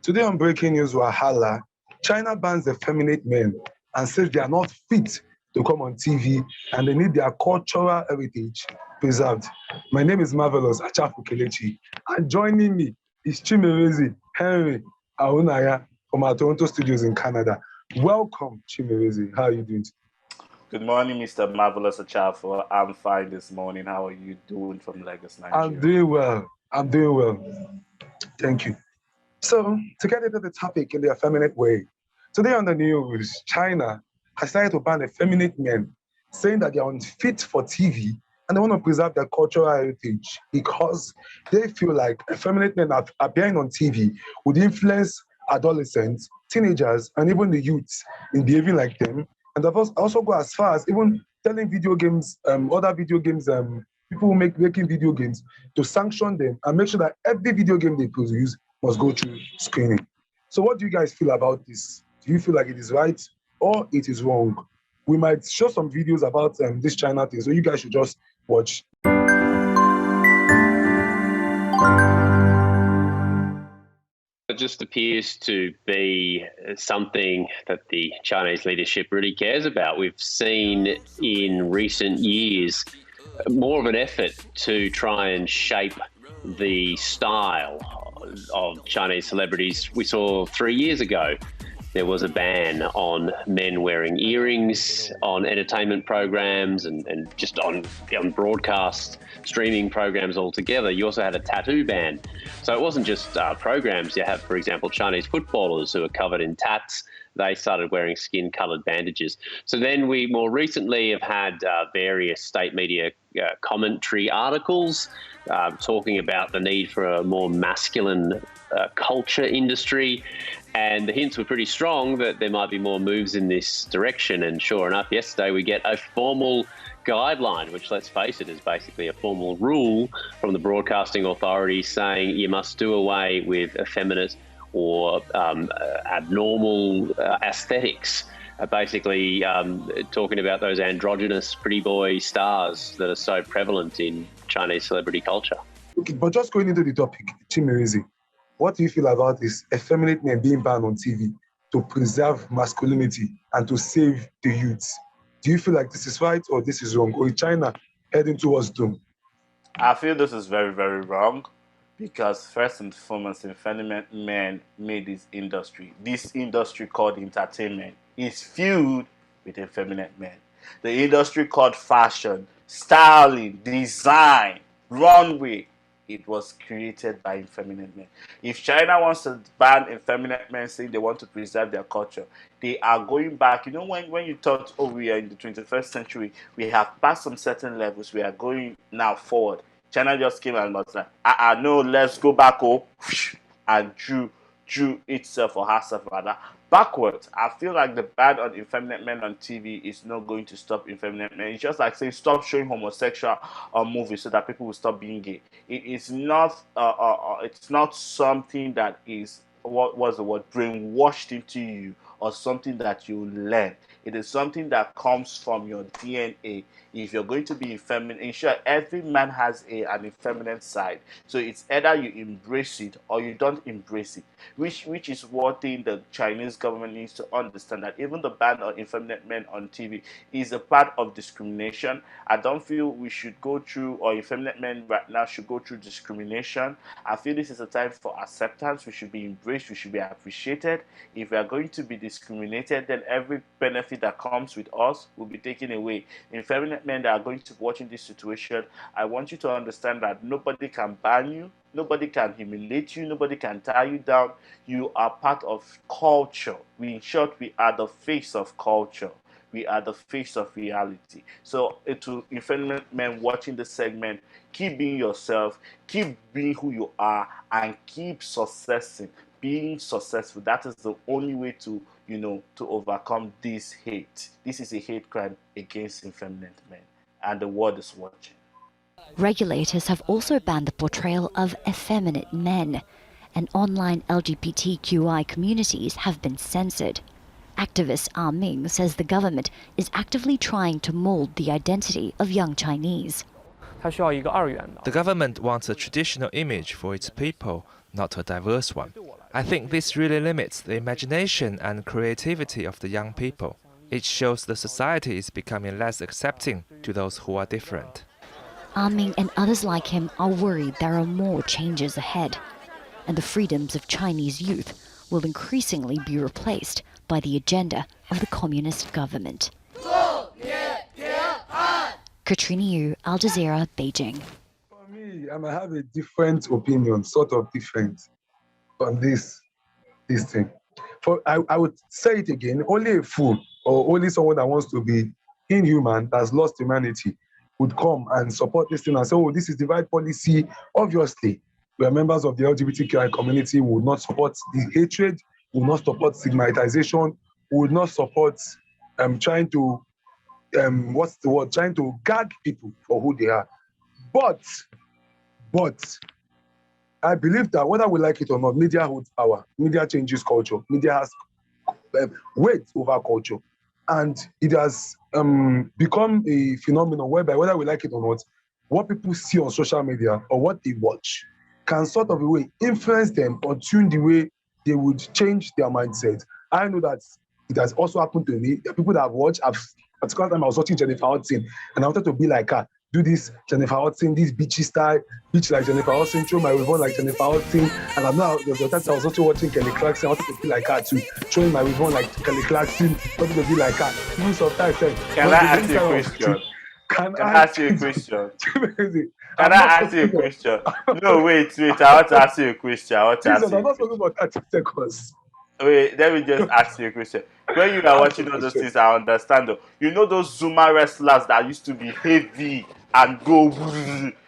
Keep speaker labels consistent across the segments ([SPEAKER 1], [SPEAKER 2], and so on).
[SPEAKER 1] Today on Breaking News Wahala, China bans effeminate men and says they are not fit to come on TV and they need their cultural heritage preserved. My name is Marvelous Achafu Kelechi, and joining me is Chimerezi Henry Aunaya from our Toronto studios in Canada. Welcome, Chimerezi. How are you doing?
[SPEAKER 2] Good morning, Mr. Marvelous Achafu. I'm fine this morning. How are you doing from Lagos, Nigeria?
[SPEAKER 1] I'm doing well. Thank you. So, to get into the topic in the effeminate way, today on the news, China has started to ban effeminate men, saying that they are unfit for TV and they want to preserve their cultural heritage because they feel like effeminate men appearing on TV would influence adolescents, teenagers, and even the youths in behaving like them. And they've also go as far as even telling video games, other video games, people who making video games, to sanction them and make sure that every video game they produce must go through screening. So what do you guys feel about this? Do you feel like it is right or it is wrong? We might show some videos about this China thing, so you guys should just watch.
[SPEAKER 3] It just appears to be something that the Chinese leadership really cares about. We've seen in recent years more of an effort to try and shape the style of Chinese celebrities. We saw 3 years ago there was a ban on men wearing earrings on entertainment programs and just on broadcast streaming programs altogether. You also had a tattoo ban. So it wasn't just programs. You have, for example, Chinese footballers who are covered in tats. They started wearing skin-coloured bandages. So then we more recently have had various state media commentary articles talking about the need for a more masculine culture industry. And the hints were pretty strong that there might be more moves in this direction. And sure enough, yesterday we get a formal guideline, which, let's face it, is basically a formal rule from the broadcasting authorities saying you must do away with effeminate or abnormal aesthetics. Basically talking about those androgynous pretty boy stars that are so prevalent in Chinese celebrity culture.
[SPEAKER 1] Okay, but just going into the topic, Chimerezi, what do you feel about this effeminate men being banned on TV to preserve masculinity and to save the youths? Do you feel like this is right or this is wrong? Or is China heading towards doom?
[SPEAKER 2] I feel this is very, very wrong because first and foremost, effeminate men made this industry called entertainment is filled with effeminate men. The industry called fashion, styling, design, runway, it was created by effeminate men. If China wants to ban effeminate men saying they want to preserve their culture, they are going back. You know, when you thought, oh, we are in the 21st century, we have passed some certain levels, we are going now forward. China just came and was like, no, let's go back, and drew itself or herself rather backwards. I feel like the ban on effeminate men on TV is not going to stop effeminate men. It's just like saying stop showing homosexual movies so that people will stop being gay. It's not something that is, what was the word, brainwashed into you or something that you learn. It is something that comes from your DNA. If you're going to be effeminate, ensure every man has an effeminate side. So it's either you embrace it or you don't embrace it, which is one thing the Chinese government needs to understand, that even the ban on effeminate men on TV is a part of discrimination. I don't feel we should go through, or effeminate men right now should go through discrimination. I feel this is a time for acceptance. We should be embraced. We should be appreciated. If we are going to be discriminated, then every benefit that comes with us will be taken away. Effeminate men that are going to be watching this situation, I want you to understand that nobody can ban you, nobody can humiliate you, nobody can tie you down. You are part of culture. In short, we are the face of culture. We are the face of reality. So to effeminate men watching this segment, keep being yourself, keep being who you are, and keep being successful. That is the only way to overcome this hate. This is a hate crime against effeminate men, and the world is watching.
[SPEAKER 4] Regulators have also banned the portrayal of effeminate men, and online LGBTQI communities have been censored. Activist Ah Ming says the government is actively trying to mold the identity of young Chinese.
[SPEAKER 5] The government wants a traditional image for its people, not a diverse one. I think this really limits the imagination and creativity of the young people. It shows the society is becoming less accepting to those who are different.
[SPEAKER 4] Ming and others like him are worried there are more changes ahead, and the freedoms of Chinese youth will increasingly be replaced by the agenda of the communist government. Katrina Yu, Al Jazeera, Beijing.
[SPEAKER 1] For me, I might have a different opinion, sort of different, on this thing. I would say it again, only a fool or only someone that wants to be inhuman, that's lost humanity, would come and support this thing and say, oh, this is divide policy. Obviously, we are members of the LGBTQI community, we would not support the hatred, we would not support stigmatization, we would not support trying to gag people for who they are. But I believe that whether we like it or not, media holds power. Media changes culture. Media has weight over culture. And it has become a phenomenon whereby, whether we like it or not, what people see on social media or what they watch can sort of a way influence them or tune the way they would change their mindset. I know that it has also happened to me. There are people that I've watched. At a particular time, I was watching Jennifer Hudson, and I wanted to be like her. Do this Jennifer Hudson, this beachy style, beach like Jennifer Hudson, throw my ribbon like Jennifer Hudson. And I'm now, there was a time I was also watching Kelly Clarkson. I wanted to be like her too, throwing my ribbon like Kelly Clarkson, wanted to be like her. Even sometimes,
[SPEAKER 2] can I ask you a question? Can I ask you a question? Can I ask you a question? No, wait. I want to ask you a question.
[SPEAKER 1] I'm not talking about 30 seconds.
[SPEAKER 2] Wait, let me just ask you a question. When you are watching all those things, I understand though. You know those Zuma wrestlers that used to be heavy and go.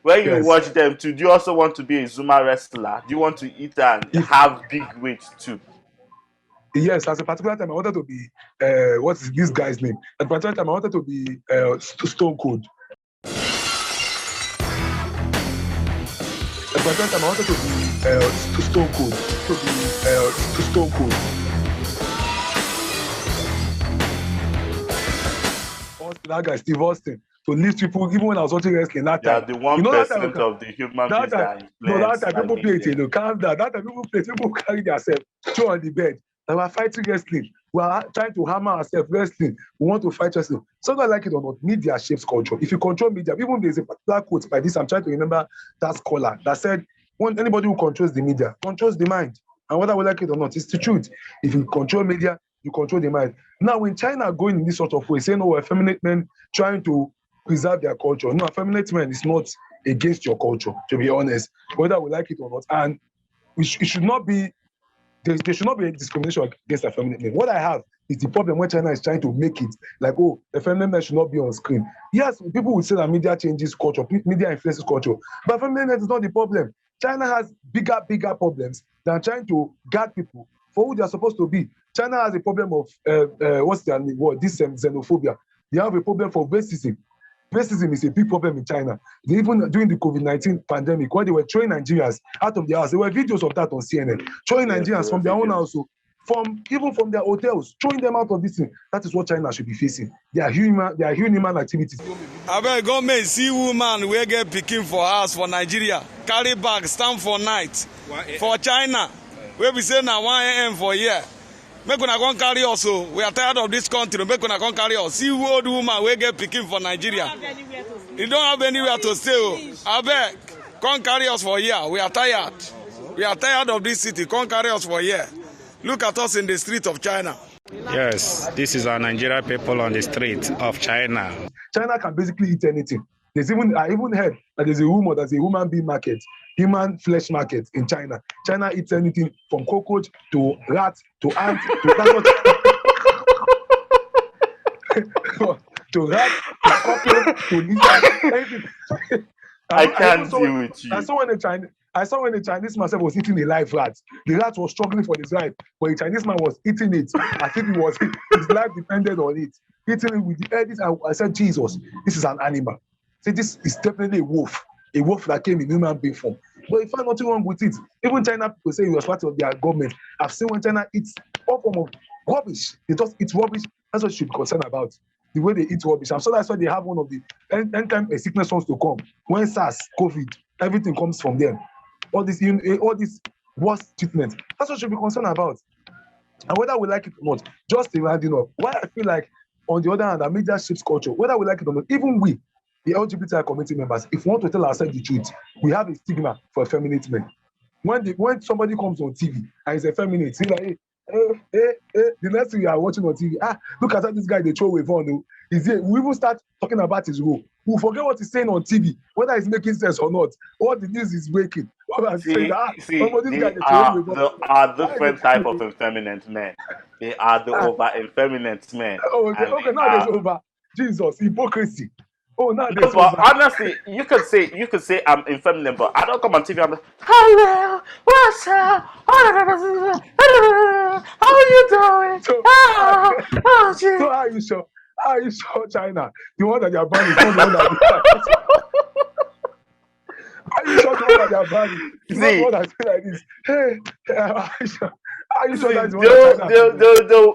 [SPEAKER 2] When you watch them too, do you also want to be a Zuma wrestler? Do you want to eat and have big weight too?
[SPEAKER 1] Yes, at a particular time I wanted to be what's this guy's name? At a particular time I wanted to be Stone Cold. At a particular time I wanted to be Stone Cold. Stone Cold. That guy, Steve Austin, to lift people, even when I was watching wrestling that time.
[SPEAKER 2] Yeah, the 1% of the human beings that
[SPEAKER 1] that time people play it, calm down. That time people carry themselves, throw on the bed. And we're fighting wrestling. We are trying to hammer ourselves wrestling. We want to fight wrestling. So I like it or not, media shapes culture. If you control media, even there's a particular quote by this, I'm trying to remember that scholar that said, anybody who controls the media controls the mind. And whether we like it or not, it's the truth. If you control media, you control the mind. Now, when China going in this sort of way, saying, oh, effeminate men trying to preserve their culture. No, effeminate men is not against your culture, to be honest, whether we like it or not. And it should not be, there should not be a discrimination against effeminate men. What I have is the problem when China is trying to make it like, oh, effeminate men should not be on screen. Yes, people would say that media changes culture, media influences culture, but effeminate men is not the problem. China has bigger problems than trying to guard people for who they are supposed to be. China has a problem of xenophobia. They have a problem for racism. Racism is a big problem in China. Even during the COVID-19 pandemic, when they were throwing Nigerians out of their house, there were videos of that on CNN, throwing Nigerians from their own house, even from their hotels, throwing them out of this thing. That is what China should be facing. They are human activities.
[SPEAKER 6] I bet government see woman we get picking for us for Nigeria, carry bag, stand for night. For China, where we say now 1 a.m. for year. Make una come carry us. We are tired of this country. Make una come carry us. See old woman we get picking for Nigeria. You don't have anywhere to stay. I beg, come carry us for here. We are tired. We are tired of this city. Come carry us for here. Look at us in the street of China.
[SPEAKER 7] Yes, this is our Nigerian people on the street of China.
[SPEAKER 1] China can basically eat anything. I even heard that there's a rumor there's a human being market, human flesh market in China. China eats anything from cockroach to rat to ant to rat to scorpion to lizard. Anything.
[SPEAKER 2] I can't deal with you.
[SPEAKER 1] I saw when the Chinese man was eating a live rat. The rat was struggling for his life, but the Chinese man was eating it as if his life depended on it. Eating it with the edges. I said, Jesus, this is an animal. See, this is definitely a wolf that came in human being form. But you find nothing wrong with it. Even China people say it was part of their government. I've seen when China eats all form of rubbish. They just eat rubbish. That's what you should be concerned about. The way they eat rubbish. I'm sure that's why they have one of the anytime a sickness wants to come. When SARS, COVID, everything comes from them. All this worse treatment. That's what we should be concerned about. And whether we like it or not, just rounding up. Why I feel like, on the other hand, the media shapes culture, whether we like it or not, even we, the LGBTI community members, if we want to tell ourselves the truth, we have a stigma for effeminate men. When somebody comes on TV and is effeminate, he's like, the next thing you are watching on TV, look at how this guy they throw away on. We even start talking about his role. We forget what he's saying on TV, whether it's making sense or not, what the news is breaking.
[SPEAKER 2] There are different type of effeminate men. They are the over effeminate men.
[SPEAKER 1] Okay, now there's over. Jesus, hypocrisy. Oh, now there's
[SPEAKER 2] but
[SPEAKER 1] over.
[SPEAKER 2] honestly, you could say I'm effeminate, but I don't come on TV. I'm like, hello, what's up? How are you doing?
[SPEAKER 1] So how are you sure China? The one that they are banning is not the one that they are. Are you sure the one that they are banning is not the one that say like this? Hey, are you sure that's the one that China?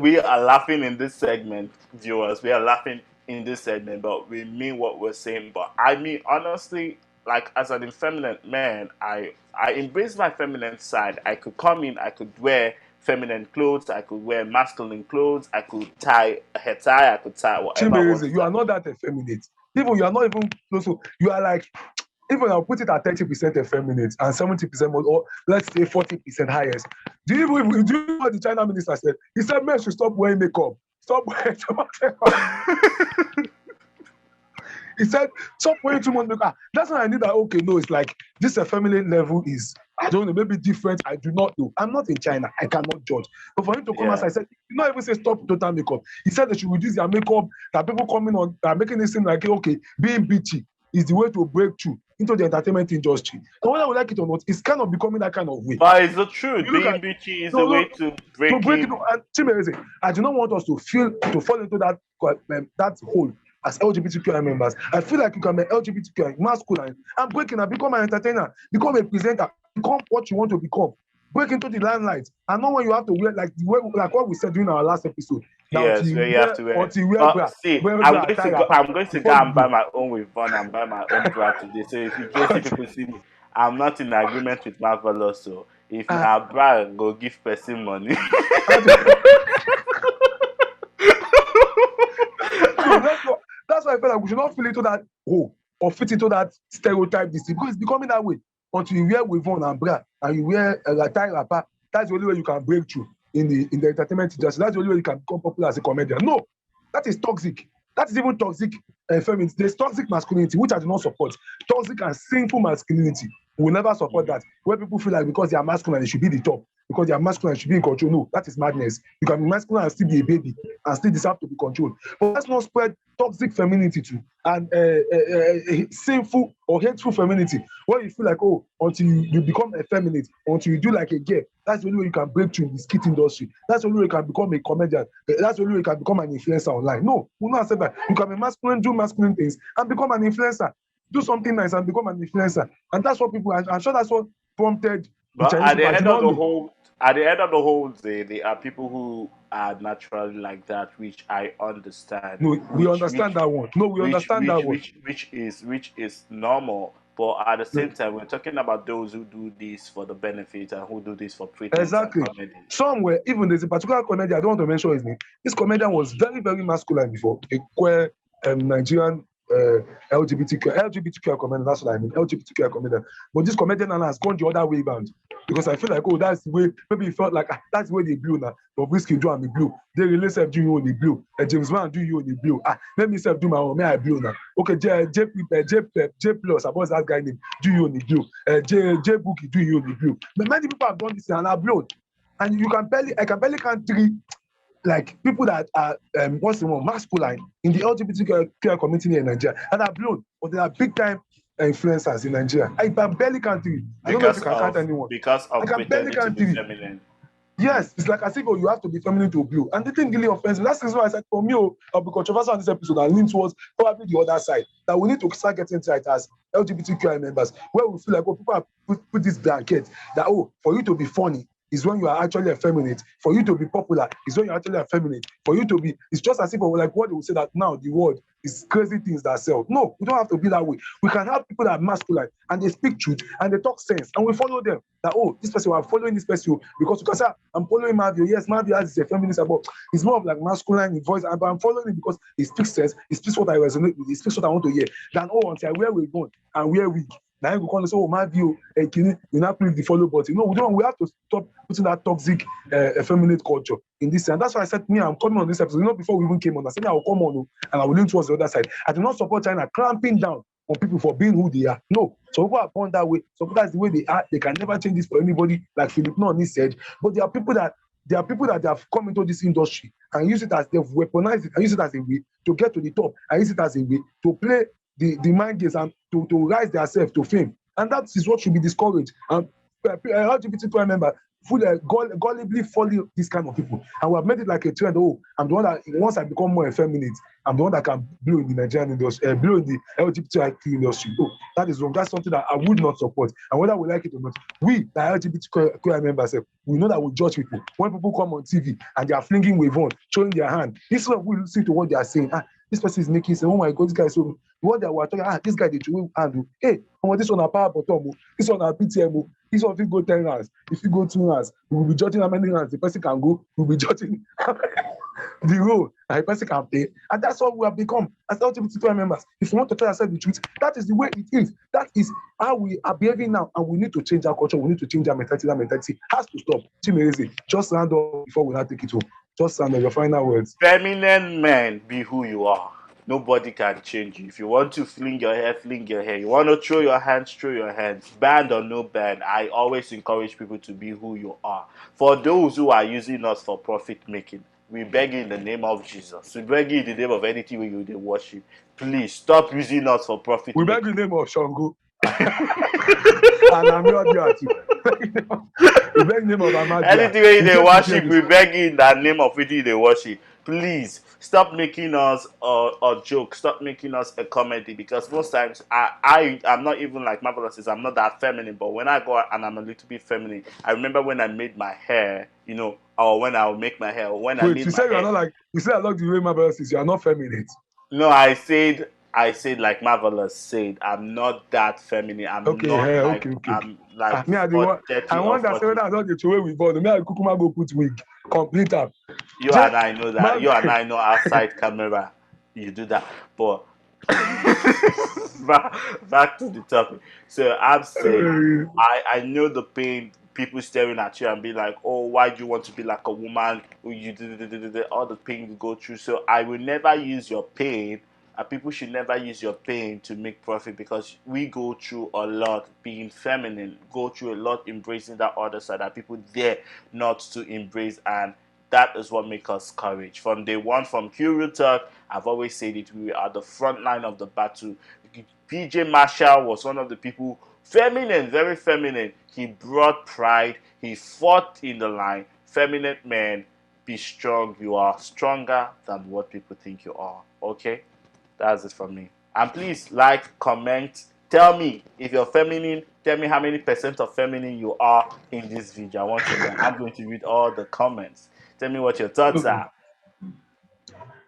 [SPEAKER 2] We are laughing in this segment, viewers. We are laughing in this segment, but we mean what we're saying. But I mean, honestly, like as an effeminate man, I embrace my feminine side. I could come in, I could wear feminine clothes, I could wear masculine clothes, I could tie a hair tie, I could tie whatever.
[SPEAKER 1] You are not that effeminate. Even you are not even close to, you are like, even I'll put it at 30% effeminate and 70% more, or let's say 40% highest. Do you know what the China minister said? He said men should stop wearing makeup. Stop wearing too much makeup. He said, stop wearing too much makeup. That's when I knew that, okay, no, it's like this effeminate level is, I don't know, maybe different. I do not know. I'm not in China. I cannot judge. But for him to come out, I said, he did not even say stop total makeup. He said they should reduce their makeup, that people coming on, are making it seem like, okay, being bitchy is the way to break through into the entertainment industry. And whether we like it or not, it's kind of becoming that kind of way.
[SPEAKER 2] But it's the truth. Being bitchy is a way to break it.
[SPEAKER 1] And Chimere, I do not want us to fall into that hole as LGBTQI members. I feel like you can be LGBTQI, masculine, and break in and become an entertainer, become a presenter, become what you want to become. Break into the limelight. And not when you have to wear, like what we said during our last episode.
[SPEAKER 2] Yes, where you have to wear. I'm going to go and buy my own with Von and buy my own bra today. So if you get people see me, I'm not in agreement with Marvelous. So if my bra go give person money.
[SPEAKER 1] That's why I feel like we should not fall into that hole or fit into that stereotype this because it's becoming that way. Until you wear Wivon and bra and you wear a tie wrapper, that's the only way you can break through in the entertainment industry. That's the only way you can become popular as a comedian. No, that is toxic. That is even toxic femininity. There's toxic masculinity, which I do not support. Toxic and sinful masculinity. We will never support that. Where people feel like because they are masculine, they should be the top. Because they are masculine, they should be in control. No, that is madness. You can be masculine and still be a baby and still deserve to be controlled. But let's not spread toxic femininity too and sinful or hateful femininity. Where you feel like, oh, until you become effeminate, until you do like a girl, that's the only way you can break through in the skit industry. That's the only way you can become a comedian. That's the only way you can become an influencer online. No, we'll not accept that. You can be masculine, do masculine things, and become an influencer. Do something nice and become an influencer. And that's what people, I'm sure that's what prompted.
[SPEAKER 2] But at the end of the whole day, there are people who are naturally like that, which I understand.
[SPEAKER 1] No, we understand that one. No, we understand that one.
[SPEAKER 2] Which is normal. But at the same time, we're talking about those who do this for the benefit and who do this for pretense.
[SPEAKER 1] Exactly. Somewhere, even there's a particular comedian, I don't want to mention his name. This comedian was very, very masculine before. A queer Nigerian LGBTQI comedian, that's what I mean, LGBTQI comedian. But this comedian has gone the other way around. Because I feel like, oh, that's the way, maybe he felt like, that's the way they blue now. But Whiskey do and be blue. They really self do you on the blue. James Brown do you on the blue. Let me self do my own, may I blue now. Okay, J Plus, what's that guy name? Do you on the blue. J Bookie do you on the blue. But many people have done this and are blue. And I can barely count three, like people that are masculine in the LGBTQI community in Nigeria and are blown, but they are big time influencers in Nigeria. I can barely count three. I don't know if you can count anyone.
[SPEAKER 2] Because of pretending to be feminine.
[SPEAKER 1] Yes, it's like as if you have to be feminine to blue. And the thing really offensive. That's why I said for me, I'll be controversial on this episode and lean towards probably the other side. That we need to start getting right as LGBTQI members, where we feel like, people have put this blanket that, for you to be funny, is when you are actually effeminate. For you to be popular is when you're actually effeminate. For you to be, it's just as if like what they would say that now the world is crazy things that sell. No, we don't have to be that way. We can have people that are masculine and they speak truth and they talk sense and we follow them. That, oh, this person, I'm following this person because you can say, I'm following Mavio. Yes, Mavio has a feminist about. It's more of like masculine in voice, but I'm following it because it speaks sense, it speaks what I resonate with, it speaks what I want to hear. Than, oh, until where we're going and where we. Now you call us, oh, Mavio, you not click the follow button. No, we don't. We have to stop putting that toxic, effeminate culture in this. And that's why I said, me, I'm coming on this episode. Before we even came on, I said, I will come on and I will lean towards the other side. I do not support China clamping down on people for being who they are. No. So people are born that way. So that's the way they are. They can never change this for anybody, like Philip Noni said. But there are people that have come into this industry and use it as they've weaponized it and use it as a way to get to the top and use it as a way to play the mind games and to rise themselves to fame. And that is what should be discouraged. And LGBTQI member gullibly follow this kind of people. And we have made it like a trend. Oh, I'm the one that once I become more effeminate, I'm the one that can blow in the Nigerian industry, blow in the LGBTQI industry. Oh, that is wrong. That's something that I would not support. And whether we like it or not, we, the LGBTQI members, we know that we judge people. When people come on TV and they are flinging wave on, showing their hand, instead of we listen to what they are saying, this person is making say, oh my God, this guy is so. What they were talking, this guy did you handle. Hey, this one a power bottom, this one a PTM, this one if you go 10 rounds, if you go 2 rounds, we will be judging how many rounds the person can go, we'll be judging the role that the person can play. And that's what we have become as LGBTQI members. If you want to tell yourself the truth, that is the way it is. That is how we are behaving now. And we need to change our culture, we need to change our mentality. That mentality has to stop. Just round up before we now take it home. Just round up your final words.
[SPEAKER 2] Feminine men, be who you are. Nobody can change you. If you want to fling your hair, fling your hair. You want to throw your hands, throw your hands. Band or no band, I always encourage people to be who you are. For those who are using us for profit making, we beg you in the name of Jesus. We beg you in the name of anything where you worship. Please stop using us for profit
[SPEAKER 1] making. We beg you in the name of Shango. And I'm not here too. We beg in the name of Amadia.
[SPEAKER 2] Anything where they worship, we beg you in the name of it they worship. Please stop making us a joke. Stop making us a comedy, because most times I'm not even like Marvelous says, I'm not that feminine. But when I go out and I'm a little bit feminine, I remember when I made my hair, or when I'll make my hair. When I
[SPEAKER 1] you said you're not like, you said I love the way Marvelous is. You are not feminine.
[SPEAKER 2] No, I said like Marvelous said, I'm not that feminine. I'm
[SPEAKER 1] okay,
[SPEAKER 2] not
[SPEAKER 1] yeah,
[SPEAKER 2] like,
[SPEAKER 1] okay.
[SPEAKER 2] I'm like,
[SPEAKER 1] I want that say I don't get away with ball. Me I kukuma go put wig, complete up.
[SPEAKER 2] You and I know that. You and I know outside camera, you do that. But back to the topic. So I'm saying, I know the pain. People staring at you and be like, oh, why do you want to be like a woman? You do all the pain you go through. So I will never use your pain. And people should never use your pain to make profit, because we go through a lot being feminine, go through a lot embracing that other side that people dare not to embrace, and that is what makes us courage. From day one, from Q Talk, I've always said it, we are the front line of the battle. PJ Marshall was one of the people, feminine, very feminine. He brought pride, he fought in the line. Feminine men, be strong. You are stronger than what people think you are. Okay? That's it from me. And please like, comment, tell me if you're feminine. Tell me how many % of feminine you are in this video. I want to know. I'm going to read all the comments. Tell me what your thoughts are.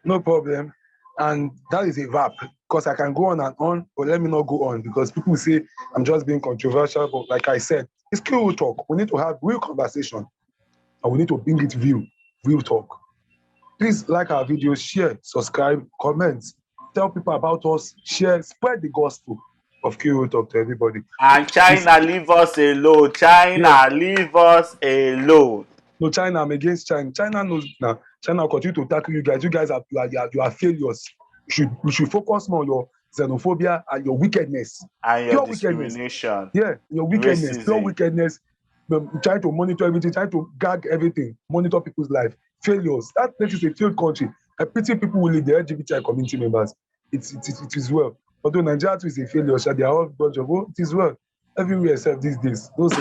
[SPEAKER 1] No problem. And that is a wrap, because I can go on and on, but let me not go on, because people say I'm just being controversial. But like I said, it's real talk. We need to have real conversation, and we need to bring it real talk. Please like our videos, share, subscribe, comment. Tell people about us, share, spread the gospel of Q Talk to everybody.
[SPEAKER 2] And China, leave us alone. China, leave us alone.
[SPEAKER 1] No, China, I'm against China. China knows now. China will continue to tackle you guys. You guys are failures. You should focus more on your xenophobia and your wickedness.
[SPEAKER 2] And your discrimination.
[SPEAKER 1] Yeah, your wickedness, pure wickedness. Trying to monitor everything, trying to gag everything, monitor people's life. Failures. That place is a failed country. I pity people who lead the LGBTI community members. It is well. Although Nigeria too is a failure, they are all a bunch of, it is well. Everywhere except these days. Those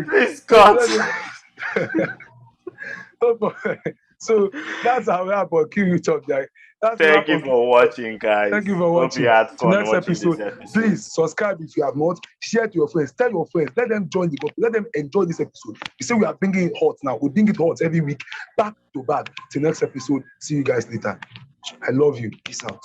[SPEAKER 1] please God. So that's how we are about Kiwi Talk, guys.
[SPEAKER 2] Thank you for watching, guys.
[SPEAKER 1] Thank you for
[SPEAKER 2] Hope
[SPEAKER 1] watching.
[SPEAKER 2] you had fun
[SPEAKER 1] Next
[SPEAKER 2] watching
[SPEAKER 1] episode,
[SPEAKER 2] this episode.
[SPEAKER 1] please subscribe if you have not. Share to your friends. Tell your friends. Let them join the group. Let them enjoy this episode. You say we are bringing it hot now. We bring it hot every week, back to back. Till next episode. See you guys later. I love you. Peace out.